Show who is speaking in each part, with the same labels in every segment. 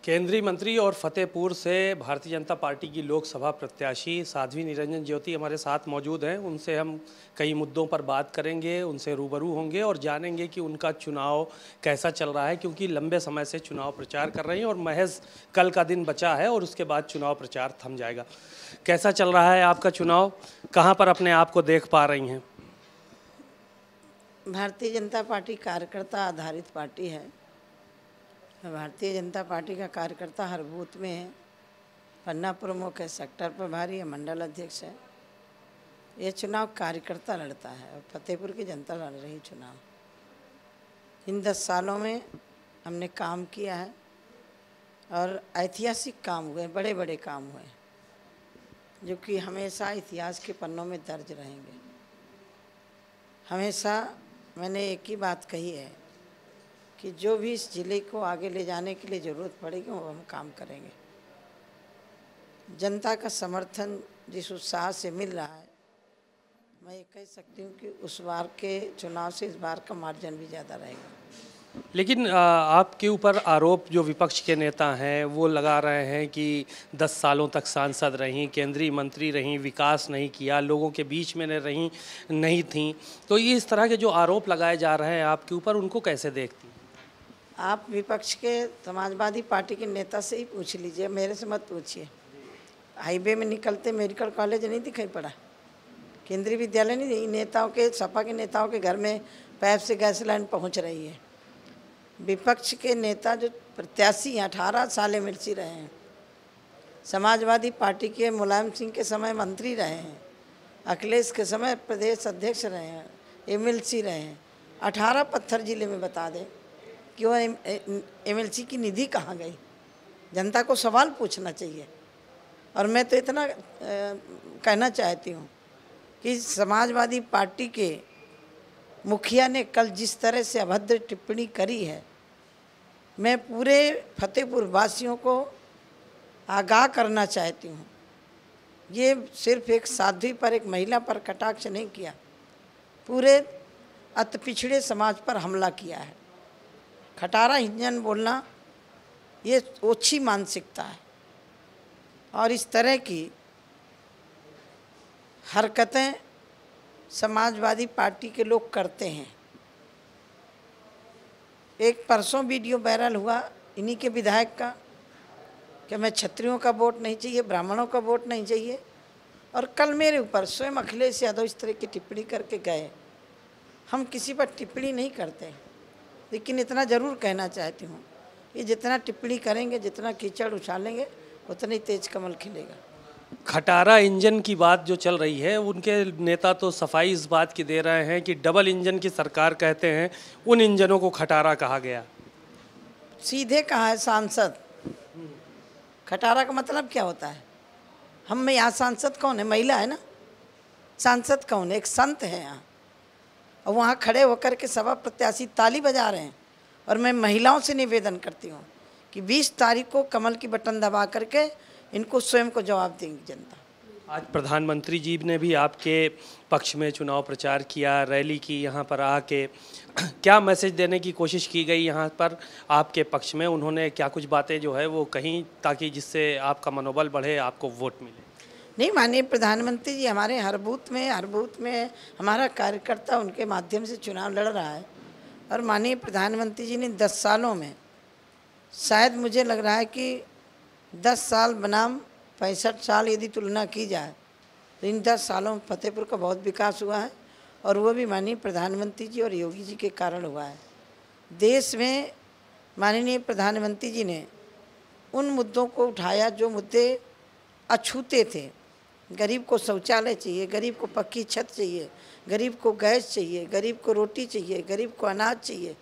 Speaker 1: केंद्रीय मंत्री और फतेहपुर से भारतीय जनता पार्टी की लोकसभा प्रत्याशी साध्वी निरंजन ज्योति हमारे साथ मौजूद हैं। उनसे हम कई मुद्दों पर बात करेंगे, उनसे रूबरू होंगे और जानेंगे कि उनका चुनाव कैसा चल रहा है, क्योंकि लंबे समय से चुनाव प्रचार कर रही हैं और महज कल का दिन बचा है और उसके बाद चुनाव प्रचार थम जाएगा। कैसा चल रहा है आपका चुनाव? कहाँ पर अपने आप को देख पा रही हैं?
Speaker 2: भारतीय जनता पार्टी कार्यकर्ता आधारित पार्टी है। भारतीय जनता पार्टी का कार्यकर्ता हर बूथ में है। पन्ना प्रमुख है, सेक्टर प्रभारी है, मंडल अध्यक्ष है। ये चुनाव कार्यकर्ता लड़ता है और फतेहपुर की जनता लड़ रही चुनाव। इन 10 सालों में हमने काम किया है और ऐतिहासिक काम हुए, बड़े बड़े काम हुए, जो कि हमेशा इतिहास के पन्नों में दर्ज रहेंगे। हमेशा मैंने एक ही बात कही है कि जो भी इस ज़िले को आगे ले जाने के लिए ज़रूरत पड़ेगी वो हम काम करेंगे। जनता का समर्थन जिस उत्साह से मिल रहा है, मैं ये कह सकती हूँ कि उस बार के चुनाव से इस बार का मार्जिन भी ज़्यादा रहेगा।
Speaker 1: लेकिन आपके ऊपर आरोप जो विपक्ष के नेता हैं वो लगा रहे हैं कि 10 सालों तक सांसद रहीं, केंद्रीय मंत्री रहीं, विकास नहीं किया, लोगों के बीच में नहीं थीं। तो ये इस तरह के जो आरोप लगाए जा रहे हैं आपके ऊपर, उनको कैसे देखती?
Speaker 2: आप विपक्ष के समाजवादी पार्टी के नेता से ही पूछ लीजिए, मेरे से मत पूछिए। हाईवे में निकलते मेडिकल कॉलेज नहीं दिखाई पड़ा, केंद्रीय विद्यालय नहीं, नेताओं के, सपा के नेताओं के घर में पाइप से गैस लाइन पहुंच रही है। विपक्ष के नेता जो प्रत्याशी 18 साल एमएलसी रहे हैं, समाजवादी पार्टी के मुलायम सिंह के समय मंत्री रहे हैं, अखिलेश के समय प्रदेश अध्यक्ष रहे हैं, एमएलसी रहे हैं। 18 पत्थर जिले में बता दें कि वो एमएलसी की निधि कहाँ गई। जनता को सवाल पूछना चाहिए। और मैं तो इतना कहना चाहती हूँ कि समाजवादी पार्टी के मुखिया ने कल जिस तरह से अभद्र टिप्पणी करी है, मैं पूरे फतेहपुर वासियों को आगाह करना चाहती हूँ। ये सिर्फ एक साध्वी पर, एक महिला पर कटाक्ष नहीं किया, पूरे अति पिछड़े समाज पर हमला किया है। खटारा इंजन बोलना ये ओछी मानसिकता है और इस तरह की हरकतें समाजवादी पार्टी के लोग करते हैं। एक परसों वीडियो वायरल हुआ इन्हीं के विधायक का कि मैं क्षत्रियों का वोट नहीं चाहिए, ब्राह्मणों का वोट नहीं चाहिए, और कल मेरे ऊपर स्वयं अखिलेश यादव इस तरह की टिप्पणी करके गए। हम किसी पर टिप्पणी नहीं करते, लेकिन इतना ज़रूर कहना चाहती हूँ कि जितना टिप्पणी करेंगे, जितना कीचड़ उछालेंगे, उतना ही तेज कमल खिलेगा।
Speaker 1: खटारा इंजन की बात जो चल रही है, उनके नेता तो सफाई इस बात की दे रहे हैं कि डबल इंजन की सरकार कहते हैं, उन इंजनों को खटारा कहा गया।
Speaker 2: सीधे कहा है सांसद। खटारा का मतलब क्या होता है? हम में यहाँ सांसद कौन है? महिला है ना। सांसद कौन है? एक संत है यहाँ, और वहाँ खड़े होकर के सभा प्रत्याशी ताली बजा रहे हैं। और मैं महिलाओं से निवेदन करती हूँ कि 20 तारीख को कमल की बटन दबा करके इनको स्वयं को जवाब देंगी जनता।
Speaker 1: आज प्रधानमंत्री जी ने भी आपके पक्ष में चुनाव प्रचार किया, रैली की, यहाँ पर आके क्या मैसेज देने की कोशिश की गई यहाँ पर आपके पक्ष में? उन्होंने क्या कुछ बातें जो है वो कहीं, ताकि जिससे आपका मनोबल बढ़े, आपको वोट मिले?
Speaker 2: नहीं, माननीय प्रधानमंत्री जी हमारे हर बूथ में हमारा कार्यकर्ता उनके माध्यम से चुनाव लड़ रहा है। और माननीय प्रधानमंत्री जी ने 10 सालों में, शायद मुझे लग रहा है कि 10 साल बनाम 65 साल यदि तुलना की जाए, तो इन 10 सालों में फतेहपुर का बहुत विकास हुआ है, और वो भी माननीय प्रधानमंत्री जी और योगी जी के कारण हुआ है। देश में माननीय प्रधानमंत्री जी ने उन मुद्दों को उठाया जो मुद्दे अछूते थे। गरीब को शौचालय चाहिए, गरीब को पक्की छत चाहिए, गरीब को गैस चाहिए, गरीब को रोटी चाहिए, गरीब को अनाज चाहिए।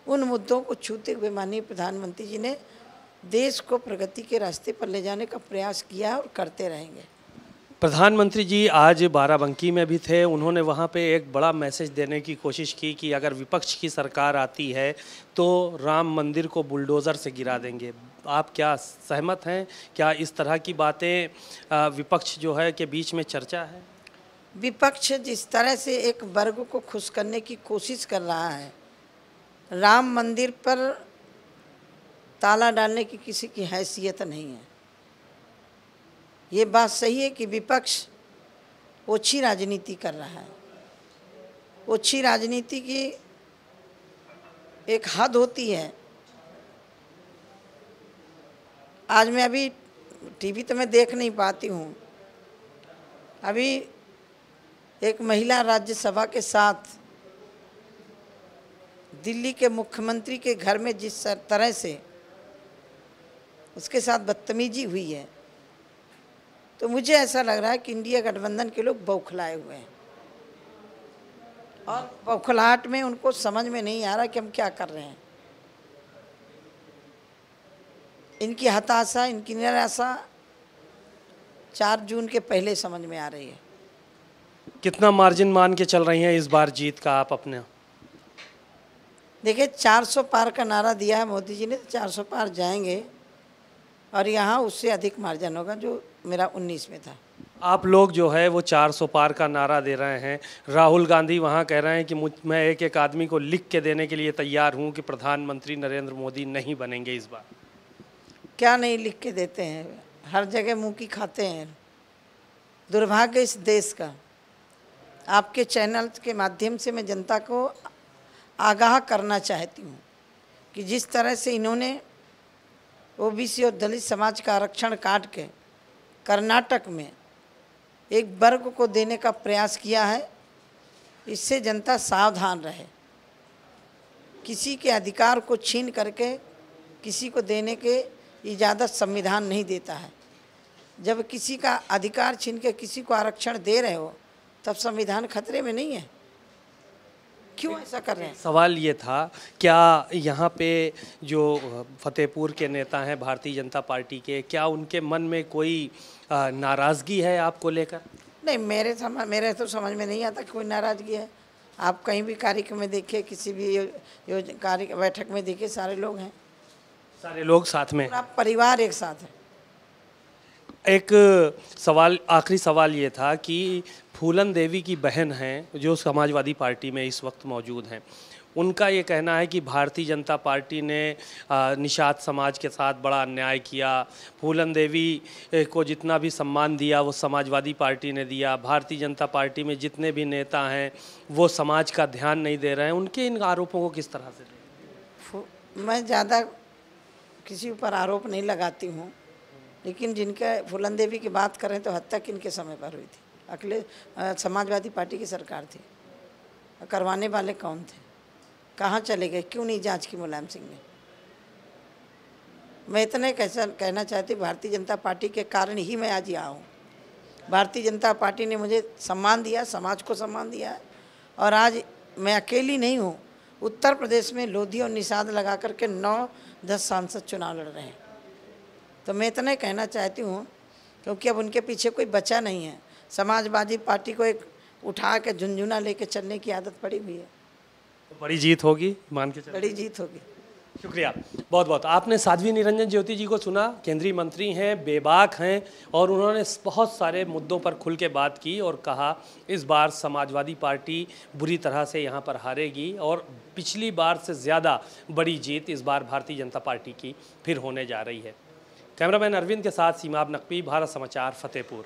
Speaker 2: उन मुद्दों को छूते हुए माननीय प्रधानमंत्री जी ने देश को प्रगति के रास्ते पर ले जाने का प्रयास किया और करते रहेंगे।
Speaker 1: प्रधानमंत्री जी आज बाराबंकी में भी थे। उन्होंने वहाँ पे एक बड़ा मैसेज देने की कोशिश की कि अगर विपक्ष की सरकार आती है तो राम मंदिर को बुलडोज़र से गिरा देंगे। आप क्या सहमत हैं? क्या इस तरह की बातें विपक्ष जो है के बीच में चर्चा है?
Speaker 2: विपक्ष जिस तरह से एक वर्ग को खुश करने की कोशिश कर रहा है, राम मंदिर पर ताला डालने की किसी की हैसियत नहीं है। ये बात सही है कि विपक्ष ओछी राजनीति कर रहा है। ओछी राजनीति की एक हद होती है। आज मैं अभी टीवी तो मैं देख नहीं पाती हूँ, अभी एक महिला राज्यसभा के साथ दिल्ली के मुख्यमंत्री के घर में जिस तरह से उसके साथ बदतमीजी हुई है, तो मुझे ऐसा लग रहा है कि इंडिया गठबंधन के लोग बौखलाए हुए हैं और बौखलाहट में उनको समझ में नहीं आ रहा कि हम क्या कर रहे हैं। इनकी हताशा, इनकी निराशा 4 जून के पहले समझ में आ रही है।
Speaker 1: कितना मार्जिन मान के चल रही हैं इस बार जीत का आप अपने?
Speaker 2: देखिए, 400 पार का नारा दिया है मोदी जी ने, तो 400 पार जाएंगे और यहाँ उससे अधिक मार्जिन होगा जो मेरा 19 में था।
Speaker 1: आप लोग जो है वो 400 पार का नारा दे रहे हैं। राहुल गांधी वहाँ कह रहे हैं कि मैं एक एक आदमी को लिख के देने के लिए तैयार हूँ कि प्रधानमंत्री नरेंद्र मोदी नहीं बनेंगे इस बार।
Speaker 2: क्या नहीं लिख के देते हैं, हर जगह मुँह की खाते हैं। दुर्भाग्य इस देश का। आपके चैनल के माध्यम से मैं जनता को आगाह करना चाहती हूँ कि जिस तरह से इन्होंने ओबीसी और दलित समाज का आरक्षण काट के कर्नाटक में एक वर्ग को देने का प्रयास किया है, इससे जनता सावधान रहे। किसी के अधिकार को छीन करके किसी को देने के इजाज़त संविधान नहीं देता है। जब किसी का अधिकार छीन के किसी को आरक्षण दे रहे हो तब संविधान खतरे में नहीं है। क्यों ऐसा कर रहे हैं?
Speaker 1: सवाल ये था, क्या यहाँ पे जो फतेहपुर के नेता हैं भारतीय जनता पार्टी के, क्या उनके मन में कोई नाराज़गी है आपको लेकर?
Speaker 2: नहीं, मेरे तो समझ में नहीं आता कि कोई नाराज़गी है। आप कहीं भी कार्यक्रम में देखिए, किसी भी कार्य बैठक में देखिए, सारे लोग हैं,
Speaker 1: सारे लोग साथ में,
Speaker 2: पूरा परिवार एक साथ है।
Speaker 1: एक सवाल, आखिरी सवाल ये था कि फूलन देवी की बहन हैं जो समाजवादी पार्टी में इस वक्त मौजूद हैं, उनका ये कहना है कि भारतीय जनता पार्टी ने निषाद समाज के साथ बड़ा अन्याय किया। फूलन देवी को जितना भी सम्मान दिया वो समाजवादी पार्टी ने दिया। भारतीय जनता पार्टी में जितने भी नेता हैं वो समाज का ध्यान नहीं दे रहे हैं। उनके इन आरोपों को किस तरह से?
Speaker 2: मैं ज़्यादा किसी ऊपर आरोप नहीं लगाती हूँ, लेकिन जिनका फूलन देवी की बात करें तो हत्या किनके समय पर हुई थी? समाजवादी पार्टी की सरकार थी। करवाने वाले कौन थे? कहाँ चले गए? क्यों नहीं जांच की मुलायम सिंह ने? मैं इतने कहना चाहती, भारतीय जनता पार्टी के कारण ही मैं आज यहाँ हूँ। भारतीय जनता पार्टी ने मुझे सम्मान दिया, समाज को सम्मान दिया है, और आज मैं अकेली नहीं हूँ। उत्तर प्रदेश में लोधी और निषाद लगा करके 9-10 सांसद चुनाव लड़ रहे हैं। तो मैं इतना कहना चाहती हूँ, क्योंकि अब उनके पीछे कोई बचा नहीं है। समाजवादी पार्टी को एक उठा के झुंझुना लेके चलने की आदत पड़ी हुई है।
Speaker 1: तो बड़ी जीत होगी, मान के चलिए।
Speaker 2: बड़ी जीत होगी।
Speaker 1: शुक्रिया बहुत बहुत। आपने साध्वी निरंजन ज्योति जी को सुना, केंद्रीय मंत्री हैं, बेबाक हैं, और उन्होंने बहुत सारे मुद्दों पर खुल के बात की और कहा इस बार समाजवादी पार्टी बुरी तरह से यहाँ पर हारेगी और पिछली बार से ज़्यादा बड़ी जीत इस बार भारतीय जनता पार्टी की फिर होने जा रही है। कैमरामैन अरविंद के साथ सीमाब नकवी, भारत समाचार, फतेहपुर।